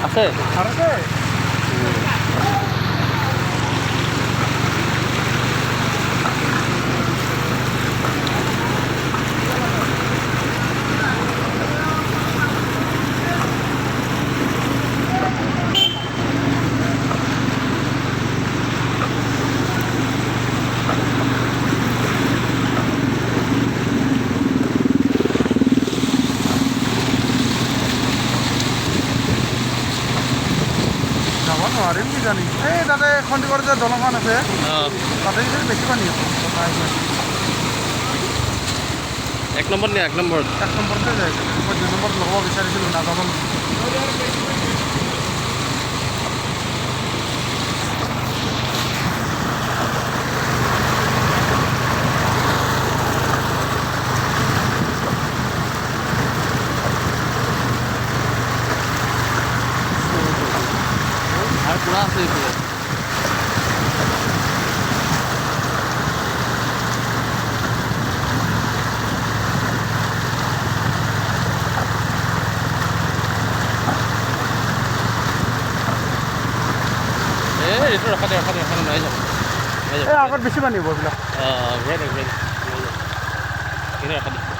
আছে যাব নোৱাৰিম কিজানি এই তাতে খণ্ডিগড় যে দলংখন আছে তাতে কিজানি বেছি পানী আছে এক নম্বৰ নে এক নম্বৰ এক নম্বৰতে যায় মই 2 নম্বৰত ল'ব বিচাৰিছিলোঁ নাযাব আৰু পুৰা আছে এইফালে এইটো ৰখা দে নাই যাব এই আগত বেছি পানী হ'ব এইবিলাক ঘূৰাই দে কিন্তু ৰখা দে